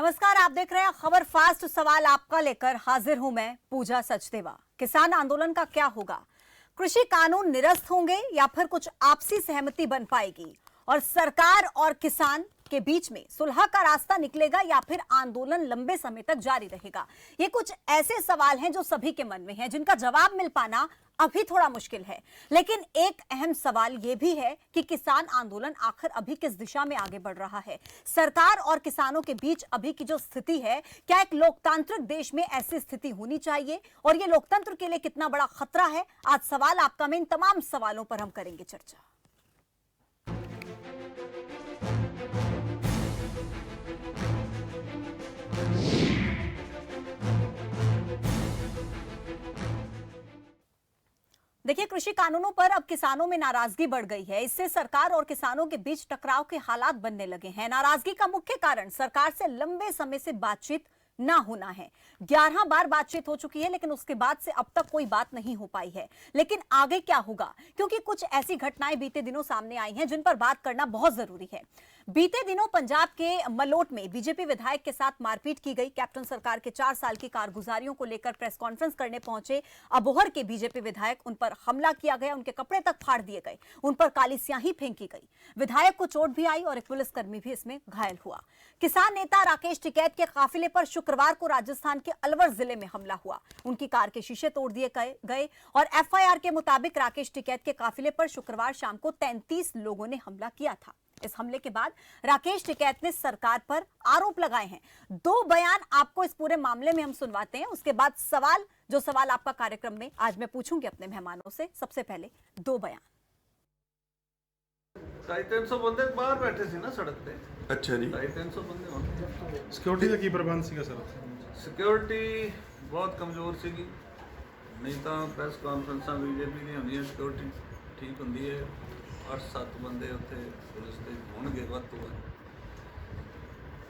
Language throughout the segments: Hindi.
नमस्कार, आप देख रहे हैं खबर फास्ट। सवाल आपका लेकर हाजिर हूं मैं पूजा सचदेवा। किसान आंदोलन का क्या होगा? कृषि कानून निरस्त होंगे या फिर कुछ आपसी सहमति बन पाएगी और सरकार और किसान के बीच में सुलह का रास्ता निकलेगा या फिर आंदोलन लंबे समय तक जारी रहेगा? ये कुछ ऐसे सवाल हैं जो सभी के मन में हैं, जिनका जवाब मिल पाना अभी थोड़ा मुश्किल है। लेकिन एक अहम सवाल यह भी है कि किसान आंदोलन आखिर अभी किस दिशा में आगे बढ़ रहा है। सरकार और किसानों के बीच अभी की जो स्थिति है, क्या एक लोकतांत्रिक देश में ऐसी स्थिति होनी चाहिए और यह लोकतंत्र के लिए कितना बड़ा खतरा है? आज सवाल आपका में इन तमाम सवालों पर हम करेंगे चर्चा। देखिए, कृषि कानूनों पर अब किसानों में नाराजगी बढ़ गई है। इससे सरकार और किसानों के बीच टकराव के हालात बनने लगे हैं। नाराजगी का मुख्य कारण सरकार से लंबे समय से बातचीत ना होना है। 11 बार बातचीत हो चुकी है, लेकिन उसके बाद से अब तक कोई बात नहीं हो पाई है। लेकिन आगे क्या होगा? क्योंकि कुछ ऐसी घटनाएं बीते दिनों सामने आई हैं जिन पर बात करना बहुत जरूरी है। बीते दिनों पंजाब के मलोट में बीजेपी विधायक के साथ मारपीट की गई। कैप्टन सरकार के 4 साल की कारगुजारियों को लेकर प्रेस कॉन्फ्रेंस करने पहुंचे अबोहर के बीजेपी विधायक, उन पर हमला किया गया, उनके कपड़े तक फाड़ दिए गए, उन पर काली स्याही फेंकी गई। विधायक को चोट भी आई और एक पुलिसकर्मी भी इसमें घायल हुआ। किसान नेता राकेश टिकैत के काफिले पर शुक्रवार को राजस्थान के अलवर जिले में हमला हुआ। उनकी कार के शीशे तोड़ दिए गए और एफआईआर के मुताबिक राकेश टिकैत के काफिले पर शुक्रवार शाम को 33 लोगों ने हमला किया था। इस हमले के बाद राकेश टिकैत ने सरकार पर आरोप लगाए हैं। 2 बयान आपको इस पूरे मामले में हम सुनवाते हैं, उसके बाद जो सवाल आपका कार्यक्रम में आज मैं पूछूंगी अपने मेहमानों से। सबसे पहले 2 बयान। 350 ਬੰਦੇ ਬਾਹਰ ਬੈਠੇ ਸੀ ਨਾ ਸੜਕ ਤੇ। ਅੱਛਾ ਜੀ। 350 ਬੰਦੇ ਹੋਣਗੇ। ਸਿਕਿਉਰਿਟੀ ਦਾ ਕੀ ਪ੍ਰਬੰਧ ਸੀਗਾ ਸਰ? ਸਿਕਿਉਰਿਟੀ ਬਹੁਤ ਕਮਜ਼ੋਰ ਸੀਗੀ, ਨਹੀਂ ਤਾਂ ਪ੍ਰੈਸ ਕਾਨਫਰੰਸਾਂ ਬੀਜੇਪੀ ਦੀਆਂ ਹੁੰਦੀਆਂ, ਸਿਕਿਉਰਿਟੀ ਠੀਕ ਹੁੰਦੀ ਹੈ। 8-7 ਬੰਦੇ ਉੱਥੇ ਪੁਲਿਸ ਦੇ ਹੋਣਗੇ ਵੱਧ ਤੋਂ ਵੱਧ।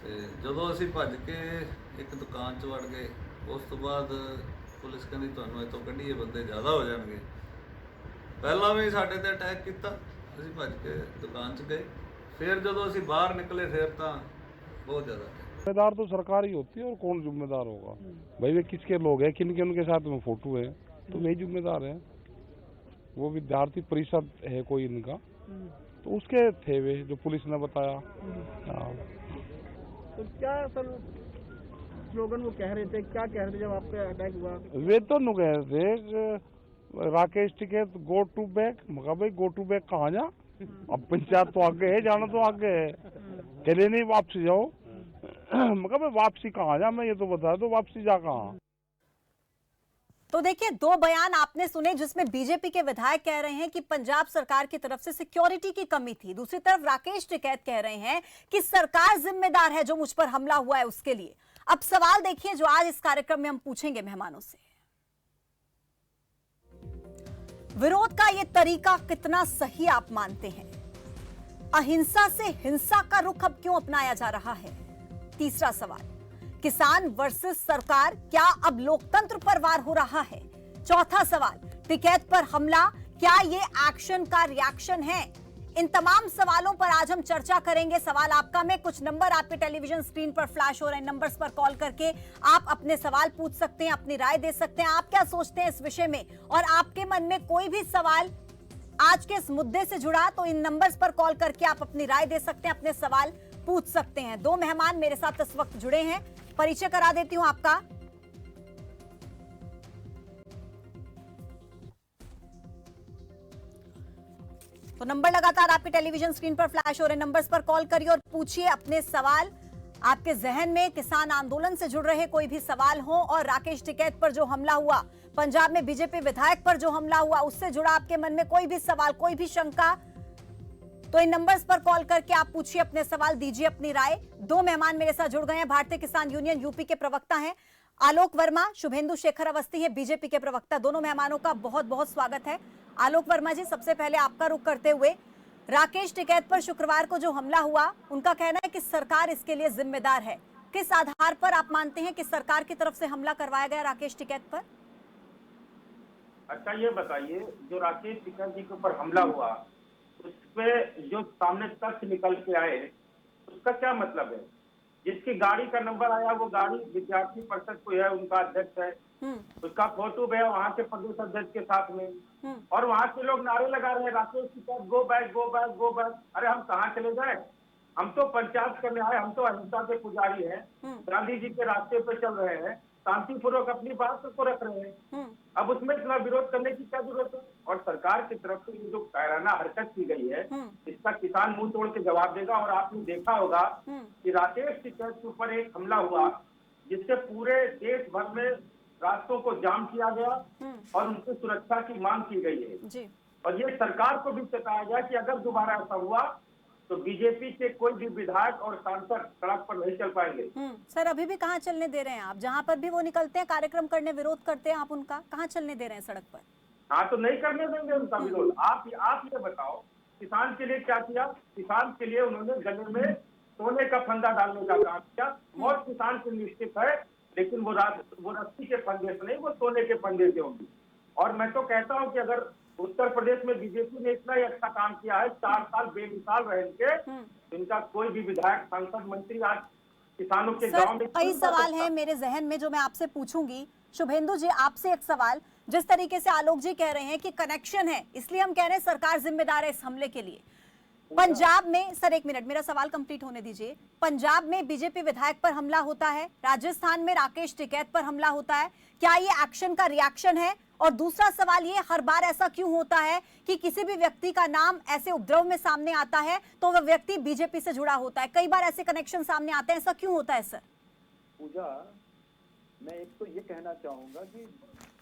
ਤੇ ਜਦੋਂ ਅਸੀਂ ਭੱਜ ਕੇ ਇੱਕ ਦੁਕਾਨ 'ਚ ਵੜ ਗਏ, ਉਸ ਤੋਂ ਬਾਅਦ ਪੁਲਿਸ ਕਹਿੰਦੀ ਤੁਹਾਨੂੰ ਇੱਥੋਂ ਕੱਢੀਏ, ਬੰਦੇ ਜ਼ਿਆਦਾ ਹੋ ਜਾਣਗੇ। ਪਹਿਲਾਂ ਵੀ ਸਾਡੇ ਤੇ ਅਟੈਕ ਕੀਤਾ, ਅਸੀਂ ਭੱਜ ਕੇ दुकान च गए। फिर जो ਅਸੀਂ बाहर निकले फिर तो बहुत ज़्यादा। जिम्मेदार तो सरकार ही होती है, और कौन जिम्मेदार होगा भाई? वे किसके लोग हैं, किन उनके साथ में फोटो है, तो वही जिम्मेदार है। वो विद्यार्थी परिषद है कोई इनका, तो उसके थे वे, जो पुलिस ने बताया। तो क्या सर स्लोगन वो कह रहे थे, क्या कह रहे थे जब आप पे अटैक हुआ? वे तो नु कह रहे थे Rakesh Tikait go to back. मगर भाई गो टू बैक कहाँ जा? अब पंचायत तो आगे है, जाना तो आगे है, चले नहीं वापसी जाओ। मगर भाई वापसी कहाँ जा, मैं ये तो बता दो, वापसी जा कहाँ? तो देखिए, 2 बयान आपने सुने जिसमें बीजेपी के विधायक कह रहे हैं कि पंजाब सरकार की तरफ से सिक्योरिटी की कमी थी। दूसरी तरफ राकेश टिकैत कह रहे हैं कि सरकार जिम्मेदार है जो मुझ पर हमला हुआ है उसके लिए। अब सवाल देखिए जो आज इस कार्यक्रम में हम पूछेंगे मेहमानों से। विरोध का यह तरीका कितना सही आप मानते हैं? अहिंसा से हिंसा का रुख अब क्यों अपनाया जा रहा है? तीसरा सवाल, किसान वर्सेस सरकार, क्या अब लोकतंत्र पर वार हो रहा है? चौथा सवाल, टिकैत पर हमला, क्या ये एक्शन का रिएक्शन है? इन तमाम सवालों पर आज हम चर्चा करेंगे। सवाल आपका में कुछ नंबर आपके टेलीविजन स्क्रीन पर फ्लैश हो रहे हैं। नंबर्स पर कॉल करके आप अपने सवाल पूछ सकते हैं, अपनी राय दे सकते हैं। आप क्या सोचते हैं इस विषय में, और आपके मन में कोई भी सवाल आज के इस मुद्दे से जुड़ा, तो इन नंबर्स पर कॉल करके आप अपनी राय दे सकते हैं, अपने सवाल पूछ सकते हैं। 2 मेहमान मेरे साथ इस वक्त जुड़े हैं, परिचय करा देती हूं आपका। तो नंबर लगातार आपके टेलीविजन स्क्रीन पर फ्लैश हो रहे नंबर्स पर कॉल करिए और पूछिए अपने सवाल। आपके जहन में किसान आंदोलन से जुड़ रहे कोई भी सवाल हो, और राकेश टिकैत पर जो हमला हुआ, पंजाब में बीजेपी विधायक पर जो हमला हुआ, उससे जुड़ा आपके मन में कोई भी सवाल, कोई भी शंका, तो इन नंबर्स पर कॉल करके आप पूछिए अपने सवाल, दीजिए अपनी राय। 2 मेहमान मेरे साथ जुड़ गए हैं। भारतीय किसान यूनियन यूपी के प्रवक्ता हैं आलोक वर्मा, शुभेंदु शेखर अवस्थी है बीजेपी के प्रवक्ता। दोनों मेहमानों का बहुत बहुत स्वागत है। आलोक वर्मा जी, सबसे पहले आपका रुख करते हुए, राकेश टिकैत पर शुक्रवार को जो हमला हुआ, उनका कहना है कि सरकार इसके लिए जिम्मेदार है। किस आधार पर आप मानते हैं कि सरकार की तरफ से हमला करवाया गया राकेश टिकैत पर? अच्छा, ये बताइए, जो राकेश टिकैत जी के ऊपर हमला हुआ, उस पे जो सामने तथ्य निकल के आए, उसका क्या मतलब है? जिसकी गाड़ी का नंबर आया वो गाड़ी विद्यार्थी परिषद को है, उनका अध्यक्ष है, उसका फोटो है वहाँ के प्रदेश अध्यक्ष के साथ में, और वहाँ के लोग नारे लगा रहे हैं Rakesh Tikait go back go back go back. अरे हम कहाँ चले जाए? हम तो पंचायत करने आए, हम तो अहिंसा के पुजारी हैं, गांधी जी के रास्ते पे चल रहे हैं, शांतिपूर्वक अपनी बात को रख रहे हैं। अब उसमें इतना विरोध करने की क्या जरूरत है? और सरकार की तरफ से ये जो कायराना हरकत की गई है, इसका किसान मुंह तोड़ के जवाब देगा। और आपने देखा होगा कि राकेश टिकैत के ऊपर एक हमला हुआ, जिससे पूरे देश भर में रास्तों को जाम किया गया और उनकी सुरक्षा की मांग की गई है। और ये सरकार को भी चेताया गया कि अगर दोबारा ऐसा हुआ तो बीजेपी के कोई भी विधायक और सांसद सड़क पर नहीं चल पाएंगे। सर अभी भी कहाँ चलने दे रहे हैं आप? जहाँ पर भी वो निकलते हैं कार्यक्रम करने, विरोध करते हैं, आप उनका कहाँ चलने दे रहे हैं सड़क पर? हाँ, तो नहीं करने देंगे उनका विरोध। आप ये बताओ, किसान के लिए क्या किया? किसान के लिए उन्होंने गले में सोने का फंदा डालने का काम किया। मौत किसान से निश्चित है, लेकिन वो रस्सी के फंदे से नहीं, वो सोने के फंदे से होंगी। और मैं तो कहता हूँ कि अगर उत्तर प्रदेश में बीजेपी ने इतना ही अच्छा काम किया है 4 साल बेमिसाल रह के, इनका कोई भी विधायक, सांसद, मंत्री आज किसानों के गांव में। कई सवाल हैं मेरे जहन में जो मैं आपसे पूछूंगी। शुभेंदु जी, आपसे एक सवाल, जिस तरीके से आलोक जी कह रहे हैं कि कनेक्शन है, इसलिए हम कह रहे हैं सरकार जिम्मेदार है इस हमले के लिए। पंजाब में, सर एक मिनट, मेरा सवाल कंप्लीट होने दीजिए। पंजाब में बीजेपी विधायक पर हमला होता है, राजस्थान में राकेश टिकैत पर हमला होता है, क्या ये एक्शन का रिएक्शन है? और दूसरा सवाल ये, हर बार ऐसा क्यों होता है कि किसी भी व्यक्ति का नाम ऐसे उपद्रव में सामने आता है तो वह व्यक्ति बीजेपी से जुड़ा होता है? कई बार ऐसे कनेक्शन सामने आते हैं, ऐसा क्यों होता है सर? पूजा, मैं एक तो ये कहना चाहूंगा कि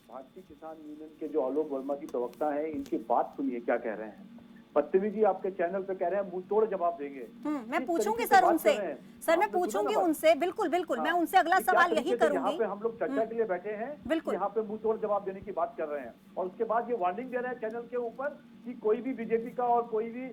भारतीय किसान यूनियन के जो आलोक वर्मा की प्रवक्ता है, इनकी बात सुनिए क्या कह रहे हैं। पत्तवी जी आपके चैनल पे कह रहे हैं मुंह तोड़ जवाब देंगे। मैं पूछूंगी सर उनसे, सर मैं पूछूंगी उनसे, बिल्कुल बिल्कुल, मैं उनसे अगला सवाल यही करूंगी। यहाँ पे हम लोग चर्चा के लिए बैठे हैं, बिल्कुल यहाँ पे मुंह तोड़ जवाब देने की बात कर रहे हैं, और उसके बाद ये वार्निंग दे रहे हैं चैनल के ऊपर कि कोई भी बीजेपी का और कोई भी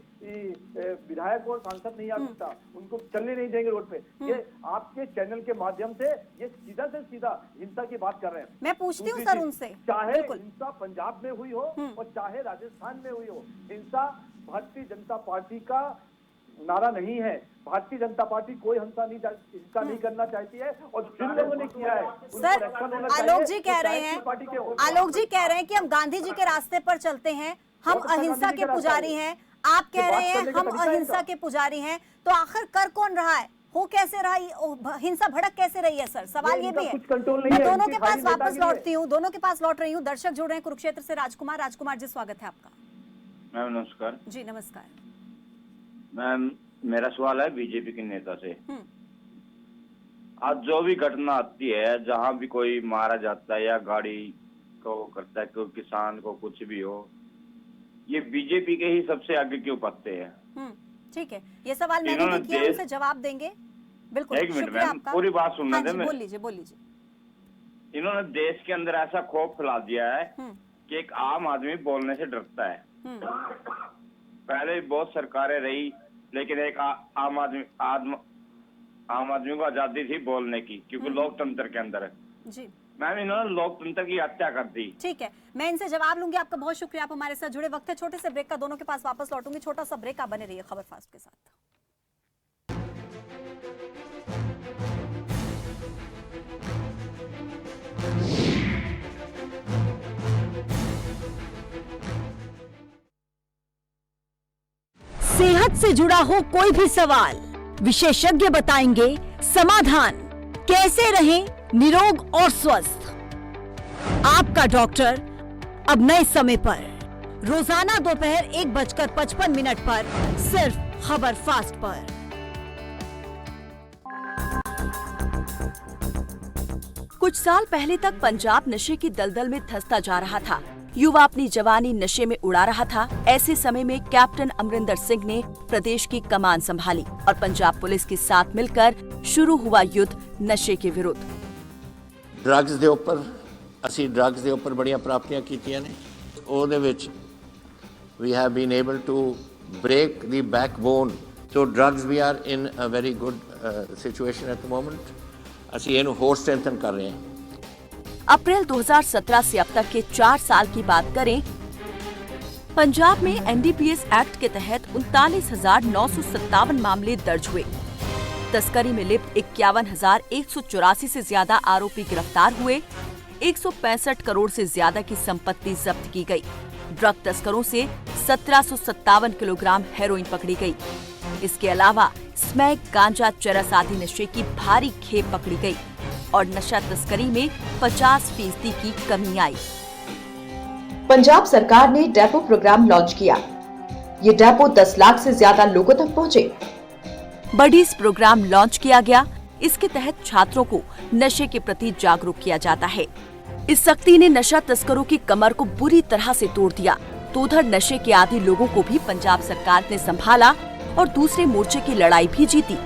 विधायक और सांसद नहीं आ सकता, उनको चलने नहीं देंगे रोड पे। ये आपके चैनल के माध्यम से ये सीधा से सीधा हिंसा की बात कर रहे हैं। मैं पूछती हूँ सर उनसे, चाहे हिंसा पंजाब में हुई हो और चाहे राजस्थान में हुई हो, हिंसा भारतीय जनता पार्टी का नारा नहीं है। भारतीय जनता पार्टी कोई हिंसा नहीं करना चाहती है, और जिन लोगों ने किया है सर, आलोक जी कह रहे हैं, आलोक जी कह रहे हैं कि हम गांधी जी के रास्ते पर चलते हैं, हम अहिंसा के पुजारी हैं। आप कह रहे हैं हम अहिंसा के पुजारी हैं, तो आखिर कर कौन रहा है? हो कैसे रहा है हिंसा? भड़क कैसे रही है सर? सवाल ये भी है। मैं दोनों के पास वापस लौटती हूँ, दोनों के पास लौट रही हूँ। दर्शक जुड़ रहे हैं कुरुक्षेत्र से। राजकुमार जी, स्वागत है आपका। मैम नमस्कार। जी नमस्कार। मैम मेरा सवाल है बीजेपी के नेता से। आज जो भी घटना आती है, जहाँ भी कोई मारा जाता है या गाड़ी को करता है, कोई किसान को कुछ भी हो, ये बीजेपी के ही सबसे आगे क्यों पत्ते हैं? ठीक है, ये सवाल मैंने भी किया, उनसे जवाब देंगे। बिल्कुल, एक मिनट मैम, पूरी बात सुनने दें। बोल लीजिए। इन्होंने देश के अंदर ऐसा खौफ फैला दिया है कि एक आम आदमी बोलने से डरता है। पहले भी बहुत सरकारें रही, लेकिन एक आम आदमी को आजादी थी बोलने की, क्योंकि लोकतंत्र के अंदर है। जी मैम, इन्होंने लोकतंत्र की हत्या कर दी। ठीक है, मैं इनसे जवाब लूंगी। आपका बहुत शुक्रिया, आप हमारे साथ जुड़े। वक्त है छोटे से ब्रेक का, दोनों के पास वापस लौटूंगी। छोटा सा ब्रेक, आप बने रहिए खबर फास्ट के साथ। सेहत से जुड़ा हो कोई भी सवाल, विशेषज्ञ बताएंगे समाधान। कैसे रहें निरोग और स्वस्थ? आपका डॉक्टर अब नए समय पर, रोजाना दोपहर 1:55 पर, सिर्फ खबर फास्ट पर। कुछ साल पहले तक पंजाब नशे की दलदल में धंसता जा रहा था। युवा अपनी जवानी नशे में उड़ा रहा था। ऐसे समय में कैप्टन अमरिंदर सिंह ने प्रदेश की कमान संभाली और पंजाब पुलिस के साथ मिलकर शुरू हुआ युद्ध नशे के विरुद्ध। ड्रग्स ਦੇ ਉੱਪਰ ਅਸੀਂ ड्रग्स ਦੇ ਉੱਪਰ ਬੜੀਆਂ ਪ੍ਰਾਪਤੀਆਂ ਕੀਤੀਆਂ ਨੇ। ਉਹਦੇ ਵਿੱਚ we have been able to break the backbone. So drugs we are in a very good situation at the moment. ਅਸੀਂ ਇਹਨੂੰ ਹੋਰ strengthen कर रहे हैं। अप्रैल 2017 से अब तक के 4 साल की बात करें, पंजाब में NDPS एक्ट के तहत 39,957 मामले दर्ज हुए। ड्रग तस्करी में लिप्त 51,184 से ज्यादा आरोपी गिरफ्तार हुए। 165 करोड़ से ज्यादा की संपत्ति जब्त की गई। ड्रग तस्करों से 1757 किलोग्राम हेरोइन पकड़ी गई। इसके अलावा स्मैक, गांजा, चरस आदि नशे की भारी खेप पकड़ी गई और नशा तस्करी में 50% की कमी आई। पंजाब सरकार ने डेपो प्रोग्राम लॉन्च किया। ये डेपो 10 लाख से ज्यादा लोगों तक पहुँचे। बडीज प्रोग्राम लॉन्च किया गया। इसके तहत छात्रों को नशे के प्रति जागरूक किया जाता है। इस सख्ती ने नशा तस्करों की कमर को बुरी तरह से तोड़ दिया। तो उधर नशे के आदी लोगों को भी पंजाब सरकार ने संभाला और दूसरे मोर्चे की लड़ाई भी जीती।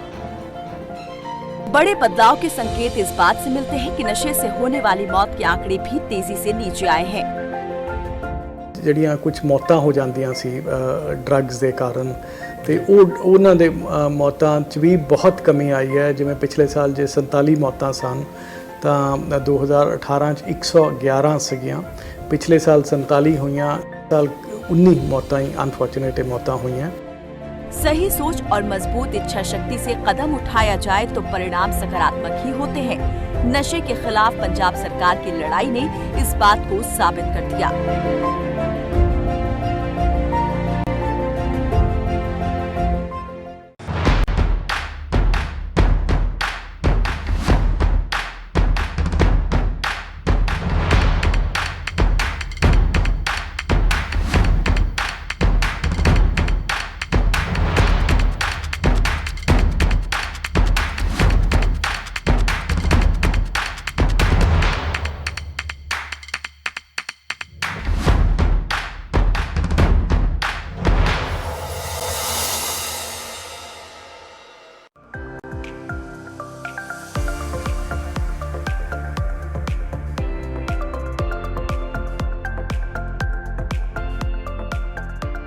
बड़े बदलाव के संकेत इस बात से मिलते हैं कि नशे से होने वाली मौत के आंकड़े भी तेजी से नीचे आए हैं। ਜਿਹੜੀਆਂ ਕੁਝ ਮੌਤਾਂ ਹੋ ਜਾਂਦੀਆਂ ਸੀ ਡਰੱਗਸ ਦੇ ਕਾਰਨ ਤੇ ਉਹਨਾਂ ਦੇ ਮੌਤਾਂ 'ਚ ਵੀ ਬਹੁਤ ਕਮੀ ਆਈ ਹੈ। ਜਿਵੇਂ ਪਿਛਲੇ ਸਾਲ ਜੇ 47 ਮੌਤਾਂ ਸਨ ਤਾਂ 2018 'ਚ 111 ਸੀਗੀਆਂ। ਪਿਛਲੇ ਸਾਲ 47 ਹੋਈਆਂ, ਸਾਲ 19 ਮੌਤਾਂ ਹੀ ਅਨਫੋਰਚੂਨੇਟ ਮੌਤਾਂ ਹੋਈਆਂ। सही सोच और मजबूत इच्छा शक्ति से कदम उठाया जाए तो परिणाम सकारात्मक ही होते हैं। नशे के खिलाफ पंजाब सरकार की लड़ाई ने इस बात को साबित कर दिया।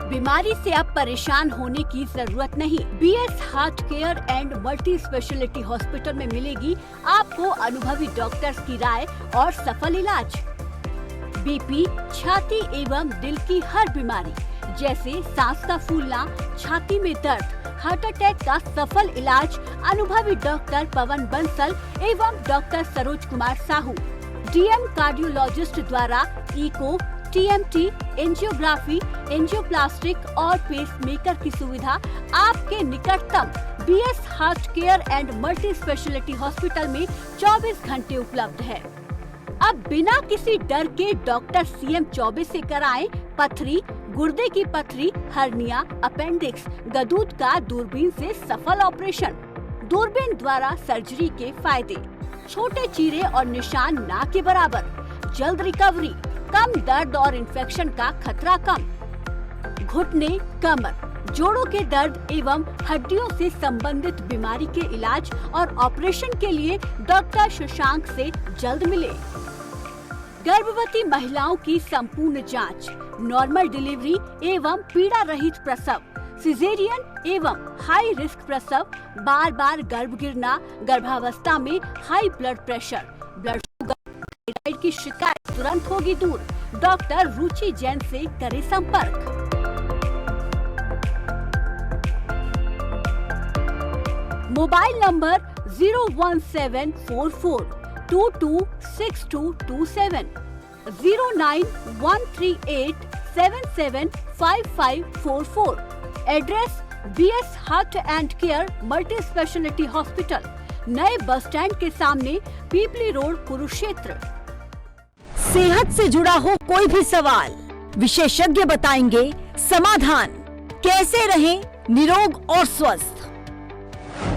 बीमारी से अब परेशान होने की जरूरत नहीं। BS heart care and multi speciality hospital में मिलेगी आपको अनुभवी डॉक्टर्स की राय और सफल इलाज। बीपी, छाती एवं दिल की हर बीमारी जैसे सांस का फूलना, छाती में दर्द, हार्ट अटैक का सफल इलाज अनुभवी डॉक्टर पवन बंसल एवं doctor Saroj Kumar Sahu, DM cardiologist द्वारा इको, टीएमटी, एंजियोग्राफी, एंजियोप्लास्टिक और पेसमेकर की सुविधा आपके निकटतम BS heart care and multi speciality hospital में 24 घंटे उपलब्ध है। अब बिना किसी डर के डॉक्टर सीएम 24 से कराएं पथरी, गुर्दे की पथरी, हर्निया, अपेंडिक्स, गदूद का दूरबीन से सफल ऑपरेशन। दूरबीन द्वारा सर्जरी के फायदे: छोटे चीरे और निशान ना के बराबर, जल्द रिकवरी, कम दर्द और इन्फेक्शन का खतरा कम, घुटने, कमर, जोड़ों के दर्द एवं हड्डियों से संबंधित बीमारी के इलाज और ऑपरेशन के लिए डॉक्टर शशांक से जल्द मिले। गर्भवती महिलाओं की संपूर्ण जांच, नॉर्मल डिलीवरी एवं पीड़ा रहित प्रसव, सिजेरियन एवं हाई रिस्क प्रसव, बार बार गर्भ गिरना, गर्भावस्था में high blood pressure, blood sugar, thyroid की शिकायत तुरंत होगी दूर। डॉक्टर रुचि जैन से करें संपर्क। Mobile number 01744226227, 09138775544। Address BS heart and care multi speciality hospital, नए बस स्टैंड के सामने, पीपली रोड, कुरुक्षेत्र। सेहत से जुड़ा हो कोई भी सवाल, विशेषज्ञ बताएंगे समाधान। कैसे रहें निरोग और स्वस्थ।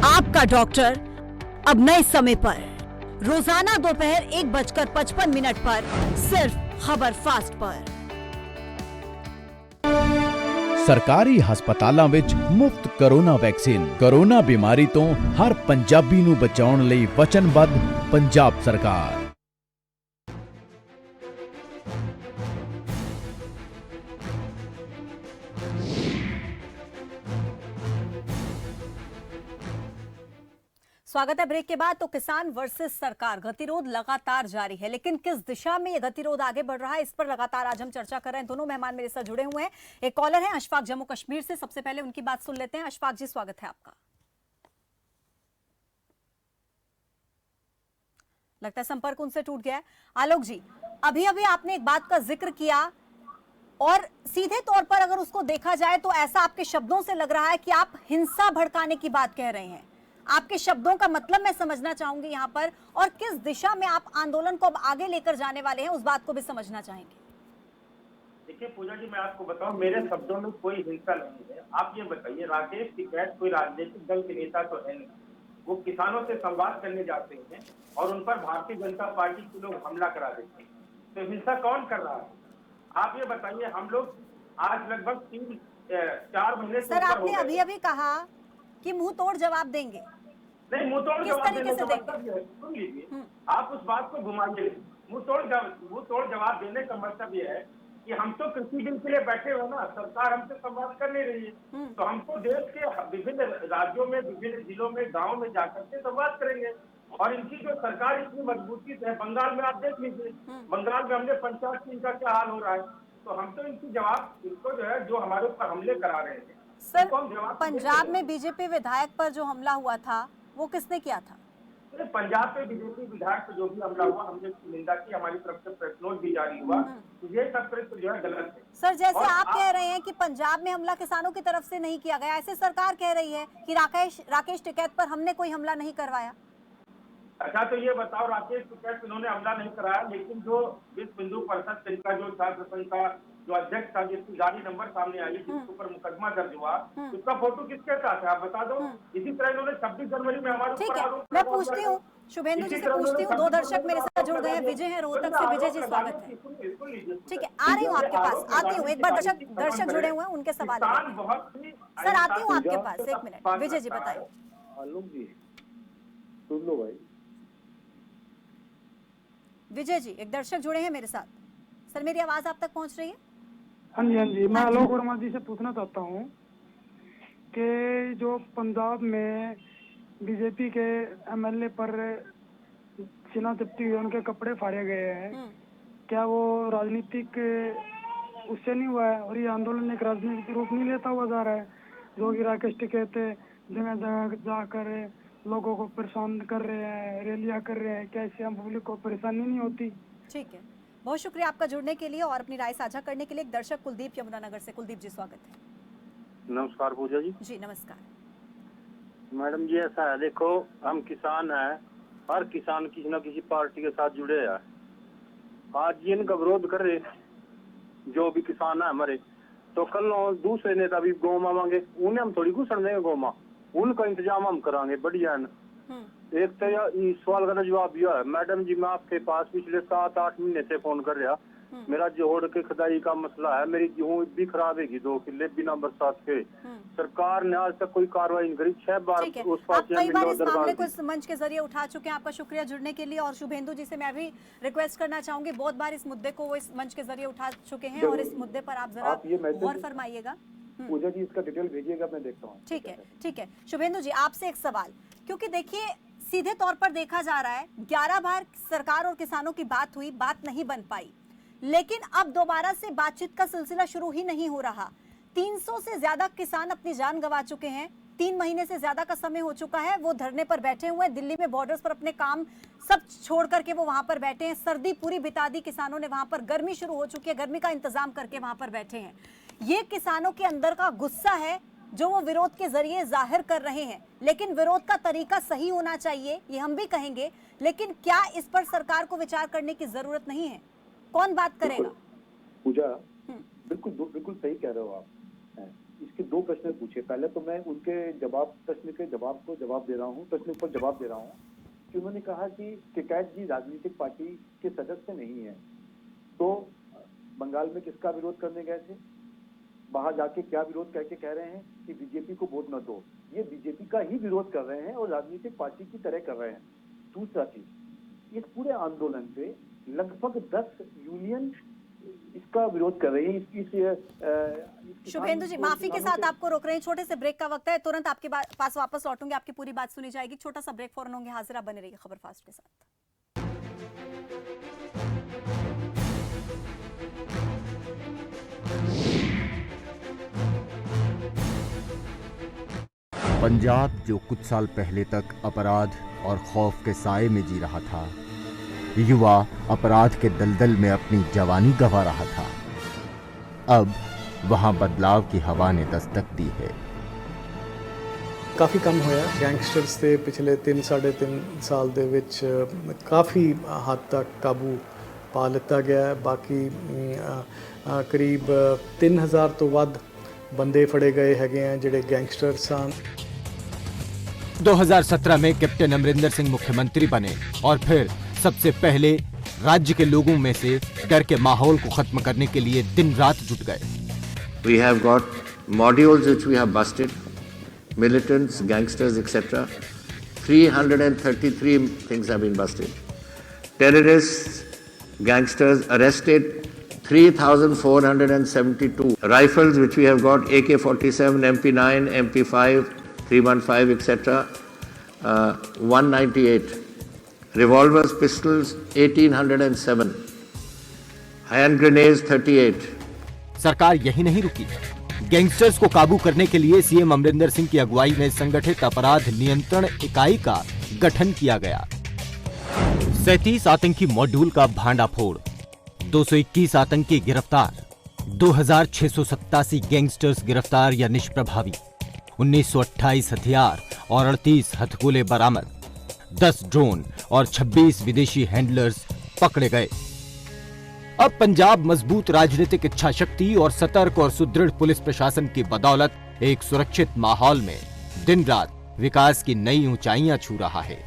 आपका डॉक्टर अब नए समय पर, रोजाना दोपहर 1:55 पर, सिर्फ खबर फास्ट पर। ਸਰਕਾਰੀ ਹਸਪਤਾਲਾਂ ਵਿੱਚ ਮੁਫਤ ਕੋਰੋਨਾ ਵੈਕਸੀਨ। ਕੋਰੋਨਾ ਬਿਮਾਰੀ ਤੋਂ ਹਰ ਪੰਜਾਬੀ ਨੂੰ ਬਚਾਉਣ ਲਈ ਵਚਨਬੱਧ ਪੰਜਾਬ ਸਰਕਾਰ। स्वागत है ब्रेक के बाद। तो किसान वर्सेस सरकार गतिरोध लगातार जारी है, लेकिन किस दिशा में ये गतिरोध आगे बढ़ रहा है, इस पर लगातार आज हम चर्चा कर रहे हैं। दोनों मेहमान मेरे साथ जुड़े हुए हैं। एक कॉलर है अशफाक जम्मू कश्मीर से, सबसे पहले उनकी बात सुन लेते हैं। अशफाक जी, स्वागत है आपका। लगता है संपर्क उनसे टूट गया है। आलोक जी, अभी अभी आपने एक बात का जिक्र किया और सीधे तौर पर अगर उसको देखा जाए तो ऐसा आपके शब्दों से लग रहा है कि आप हिंसा भड़काने की बात कह रहे हैं। आपके शब्दों का मतलब मैं समझना चाहूंगी यहाँ पर, और किस दिशा में आप आंदोलन को अब आगे लेकर जाने वाले हैं उस बात को भी समझना चाहेंगे। देखिए पूजा जी, मैं आपको बताऊं, मेरे शब्दों में कोई हिंसा नहीं है। आप ये बताइए, राकेश टिकैत कोई राजनीतिक दल के नेता तो है नहीं। वो किसानों से संवाद करने जाते हैं और उन पर भारतीय जनता पार्टी के लोग हमला करा देते हैं। तो हिंसा कौन कर रहा है? आप ये बताइए। हम लोग आज लगभग 3-4 महीने सर, आपने अभी अभी कहा कि मुंह तोड़ जवाब देंगे। नहीं, मुंह तोड़ जवाब देने का देंगे? मतलब है, सुन लीजिए, आप उस बात को घुमाइए। मुंह तोड़ जवाब देने का मतलब ये है कि हम तो कृषि बिल के लिए बैठे हो ना, सरकार हमसे संवाद कर नहीं रही है। तो हमको देश के विभिन्न राज्यों में, विभिन्न जिलों में, गाँव में जाकर के संवाद करेंगे। और इनकी जो सरकार इतनी मजबूती से है, बंगाल में आप देख लीजिए, बंगाल में हमने पंचायत की इनका क्या हाल हो रहा है। तो हम तो इनकी जवाब, इनको जो है, जो हमारे ऊपर हमले करा रहे हैं। सर, पंजाब में बीजेपी विधायक पर जो हमला हुआ था वो किसने किया था? पंजाब पे बीजेपी विधायक पे जो भी हमला हुआ, हमने निंदा की, हमारी तरफ से प्रेस नोट भी जारी हुआ। ये सब जो है गलत है। सर, जैसे आप कह रहे हैं कि पंजाब में हमला किसानों की तरफ से नहीं किया गया, ऐसे सरकार कह रही है कि राकेश टिकैत पर हमने कोई हमला नहीं करवाया। अच्छा, तो ये बताओ, राकेश टिकैत इन्होंने हमला नहीं कराया, लेकिन जो विश्व हिंदू परिषद का जो छात्र संघ का जो अध्यक्ष था, जिसकी गाड़ी नंबर सामने आई, जिसके ऊपर मुकदमा दर्ज हुआ, उसका फोटो किसके साथ है आप बता दो। इसी तरह इन्होंने 26 जनवरी में हमारे ठीक है, मैं पूछती हूँ, शुभेंदु जी से पूछती हूँ। 2 दर्शक मेरे साथ जुड़ गए हैं, विजय हैं रोहतक से। विजय जी, स्वागत है। ठीक है, आ रही हूँ आपके पास, आती हूँ। एक बार दर्शक जुड़े हुए हैं, उनके सवाल सर आती हूँ आपके पास। 1 मिनट, विजय जी बताइए। आलोक जी सुन लो भाई। विजय जी, एक दर्शक जुड़े हैं मेरे साथ। सर, मेरी आवाज आप तक पहुंच रही है? हाँ जी, मैं आलोक वर्मा जी से पूछना चाहता हूँ कि जो पंजाब में बीजेपी के एमएलए पर सीना चपटी हुई, उनके कपड़े फाड़े गए हैं, क्या वो राजनीतिक उससे नहीं हुआ है? और ये आंदोलन एक राजनीतिक रूप नहीं लेता हुआ जा रहा है, जो कि राकेश टिकैत जगह जगह जाकर लोगों को परेशान कर रहे हैं, रैलियां कर रहे हैं, क्या इससे हम पब्लिक को परेशानी नहीं होती? ठीक है, बहुत शुक्रिया आपका जुड़ने के लिए और अपनी राय साझा करने के लिए। एक दर्शक कुलदीप यमुनानगर से। कुलदीप जी, स्वागत है। नमस्कार पूजा जी। जी नमस्कार। मैडम जी, ऐसा है, देखो हम किसान हैं, हर किसान किसी न किसी पार्टी के साथ जुड़े हैं। आज इनका विरोध कर रहे जो भी किसान है हमारे, तो कल दूसरे नेता भी गौ मांगे, उन्हें हम थोड़ी घुसन देंगे गौ माँ, उनका इंतजाम हम करांगे। बढ़िया है ना। एक तो इस सवाल का जवाब यह है, मैडम जी, मैं आपके पास पिछले 7-8 महीने से फोन कर रहा। मेरा जोड़ के खुदाई का मसला है, मेरी गेहूं भी खराब है, 2 किले बिना बरसात के। सरकार ने आज तक कोई कार्रवाई नहीं करी। 6 बार उस पास कई बार इस मामले को इस मंच के जरिए उठा चुके हैं। आपका शुक्रिया जुड़ने के लिए। और शुभेंदु जी से मैं भी रिक्वेस्ट करना चाहूंगी, बहुत बार इस मुद्दे को वो इस मंच के जरिए उठा चुके हैं और इस मुद्दे पर आप जरा गौर फरमाइएगा। पूजा जी, इसका डिटेल भेजिएगा, मैं देखता हूँ। ठीक है, ठीक है। शुभेंदु जी, आपसे एक सवाल, क्योंकि देखिए सीधे तौर पर देखा जा रहा है 11 बार सरकार और किसानों की बात हुई, बात नहीं बन पाई, लेकिन अब दोबारा से बातचीत का सिलसिला शुरू ही नहीं हो रहा। 300 से ज्यादा किसान अपनी जान गंवा चुके हैं। 3 महीने से ज्यादा का समय हो चुका है, वो धरने पर बैठे हुए हैं। दिल्ली में बॉर्डर्स पर अपने काम सब छोड़ करके वो वहां पर बैठे हैं। सर्दी पूरी बिता दी किसानों ने वहां पर, गर्मी शुरू हो चुकी है, गर्मी का इंतजाम करके वहां पर बैठे हैं। ये किसानों के अंदर का गुस्सा है जो वो विरोध के जरिए जाहिर कर रहे हैं, लेकिन विरोध का तरीका सही होना चाहिए, ये हम भी कहेंगे। लेकिन क्या इस पर सरकार को विचार करने की जरूरत नहीं है? कौन बात करेगा? पूजा, बिल्कुल सही कह रहे हो आप। इसके 2 प्रश्न पूछे। पहले तो मैं उनके प्रश्न के जवाब को जवाब दे रहा हूँ, प्रश्न पर जवाब दे रहा हूँ कि उन्होंने कहा कि टिकैत जी राजनीतिक पार्टी के सदस्य नहीं है, तो बंगाल में किसका विरोध करने गए थे? बाहर जाके क्या विरोध करके कह रहे हैं कि बीजेपी को वोट न दो। ये बीजेपी का ही विरोध कर रहे हैं और राजनीतिक पार्टी की तरह कर रहे हैं। दूसरा चीज, इस पूरे आंदोलन पे लगभग 10 यूनियन इसका विरोध कर रही है। शुभेंदु जी, माफी के साथ आपको रोक रहे हैं, छोटे से ब्रेक का वक्त है, तुरंत आपके पास वापस लौटूंगे, आपकी पूरी बात सुनी जाएगी। छोटा सा ब्रेक, फौरन होंगे हाजिर, आप बने रहिए खबर फास्ट के साथ। पंजाब जो कुछ साल पहले तक अपराध और खौफ के साए में जी रहा था, युवा अपराध के दलदल में अपनी जवानी गंवा रहा था। अब वहां बदलाव की हवा ने दस्तक दी है। ਕਾਫੀ ਕੰਮ ਹੋਇਆ ਗੈਂਗਸਟਰਸ ਤੇ ਪਿਛਲੇ 3-3.5 ਸਾਲ ਦੇ ਵਿੱਚ ਕਾਫੀ ਹੱਦ ਤੱਕ ਕਾਬੂ ਪਾ ਲਿੱਤਾ ਗਿਆ ਹੈ। ਬਾਕੀ ਕਰੀਬ 3000 ਤੋਂ ਵੱਧ ਬੰਦੇ ਫੜੇ ਗਏ ਹੈਗੇ ਆ ਜਿਹੜੇ ਗੈਂਗਸਟਰ ਸਨ। 2017 में कैप्टन अमरिंदर सिंह मुख्यमंत्री बने और फिर सबसे पहले राज्य के लोगों में से डर के माहौल को खत्म करने के लिए दिन रात जुट गए। We have got modules which we have busted, militants, gangsters, etc. 333 things have been busted. Terrorists, gangsters arrested 3,472. Rifles which we have got AK-47, MP9, MP5, 315, etc. 198. Revolvers, pistols 1,807. Hand grenades 38. सरकार यही नहीं रुकी। गैंगस्टर्स को काबू करने के लिए सीएम अमरिंदर सिंह की अगुवाई में संगठित अपराध नियंत्रण इकाई का गठन किया गया। 37 आतंकी मॉड्यूल का भांडाफोड़, 221 आतंकी गिरफ्तार, 2687 गैंगस्टर्स गिरफ्तार या निष्प्रभावी, 1928 हथियार और 38 हथगोले बरामद, 10 ड्रोन और 26 विदेशी हैंडलर्स पकड़े गए। अब पंजाब मजबूत राजनीतिक इच्छा शक्ति और सतर्क और सुदृढ़ पुलिस प्रशासन की बदौलत एक सुरक्षित माहौल में दिन रात विकास की नई ऊंचाइयां छू रहा है।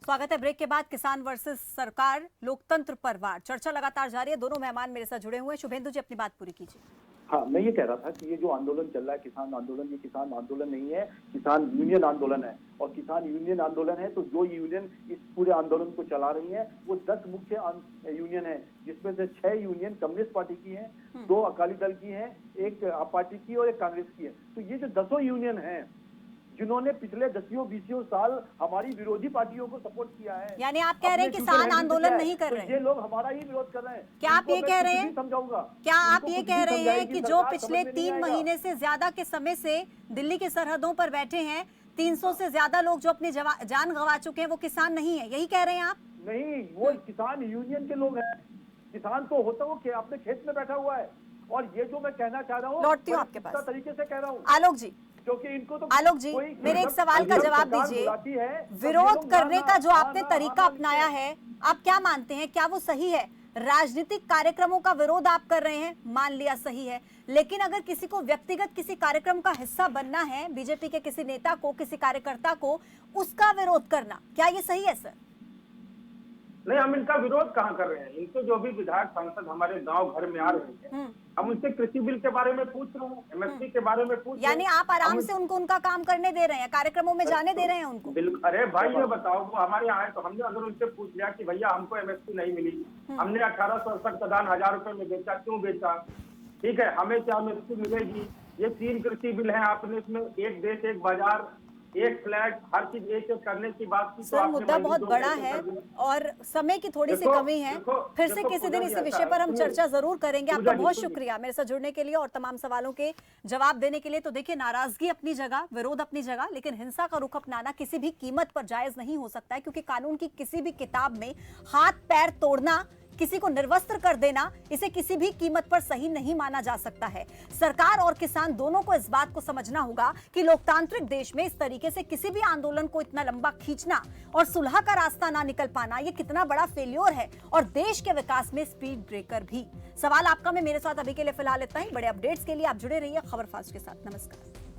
स्वागत है। ब्रेक के बाद किसान वर्सेस सरकार, लोकतंत्र पर वार, चर्चा लगातार जारी है। दोनों मेहमान मेरे साथ जुड़े हुए हैं। शुभेंदु जी अपनी बात पूरी कीजिए। हाँ, मैं ये कह रहा था कि ये जो आंदोलन चल रहा है, किसान आंदोलन, ये किसान आंदोलन नहीं है, किसान यूनियन आंदोलन है। और किसान यूनियन आंदोलन है तो जो यूनियन इस पूरे आंदोलन को चला रही है वो 10 मुख्य यूनियन है, जिसमें से 6 यूनियन कम्युनिस्ट पार्टी की है, 2 अकाली दल की है, 1 आप पार्टी की और 1 कांग्रेस की है। तो ये जो 10 यूनियन है जिन्होंने पिछले 10-20 साल हमारी विरोधी पार्टियों को सपोर्ट किया है, यानी आप कह रहे हैं किसान आंदोलन नहीं कर रहे हैं? ये लोग हमारा ही विरोध कर रहे हैं। क्या आप ये कह रहे हैं, समझाऊंगा, क्या आप ये कह रहे हैं कि जो पिछले 3 महीने से ज्यादा के समय से दिल्ली की सरहदों पर बैठे हैं, 300 से ज्यादा लोग जो अपनी जान गंवा चुके हैं, वो किसान नहीं है, यही कह रहे हैं आप? नहीं, वो किसान यूनियन के लोग हैं। किसान तो होता वो अपने खेत में बैठा हुआ है। और ये जो मैं कहना चाह रहा हूँ, लौटती हूँ आपके पास, तरीके से कह रहा हूँ। आलोक जी, क्योंकि इनको तो आलोक जी मेरे एक सवाल का जवाब दीजिए। विरोध करने का जो आपने तरीका अपनाया है, आप क्या मानते हैं, क्या वो सही है? राजनीतिक कार्यक्रमों का विरोध आप कर रहे हैं, मान लिया सही है, लेकिन अगर किसी को व्यक्तिगत किसी कार्यक्रम का हिस्सा बनना है, बीजेपी के किसी नेता को, किसी कार्यकर्ता को, उसका विरोध करना, क्या ये सही है सर? नहीं, हम इनका विरोध कहाँ कर रहे हैं। इनके जो भी विधायक सांसद हमारे गांव घर में आ रहे हैं, हम उनसे कृषि बिल के बारे में पूछ रहे हैं, एमएसपी के बारे में पूछ रहे हैं। यानी आप आराम से उनको उनका काम करने दे रहे हैं, कार्यक्रमों में जाने दे रहे हैं उनको? बिल्कुल। अरे भाई ये बताओ, वो हमारे यहाँ आए तो हमने अगर उनसे पूछ लिया कि भैया हमको एमएसपी नहीं मिली, हमने 1868 का धान 1000 रुपए में बेचा, क्यों बेचा? ठीक है, हमें क्या एमएसपी मिलेगी? ये 3 कृषि बिल है, आपने इसमें एक देश एक बाजार, एक फ्लैट, हर चीज एक करने की बात की। सर मुद्दा बहुत बड़ा है और समय की थोड़ी सी कमी है। फिर से किसी दिन इस विषय पर हम चर्चा जरूर करेंगे। आपका बहुत शुक्रिया मेरे साथ जुड़ने के लिए और तमाम सवालों के जवाब देने के लिए। तो देखिए, नाराजगी अपनी जगह, विरोध अपनी जगह, लेकिन हिंसा का रुख अपनाना किसी भी कीमत पर जायज नहीं हो सकता है, क्योंकि कानून की किसी भी किताब में हाथ पैर तोड़ना, किसी को निर्वस्त्र कर देना, इसे किसी भी कीमत पर सही नहीं माना जा सकता है। सरकार और किसान दोनों को इस बात को समझना होगा कि लोकतांत्रिक देश में इस तरीके से किसी भी आंदोलन को इतना लंबा खींचना और सुलह का रास्ता ना निकल पाना, ये कितना बड़ा फेल्योर है और देश के विकास में स्पीड ब्रेकर भी। सवाल आपका, मैं मेरे साथ अभी के लिए फिलहाल इतना ही। बड़े अपडेट्स के लिए आप जुड़े रहिए खबर फास्ट के साथ। नमस्कार।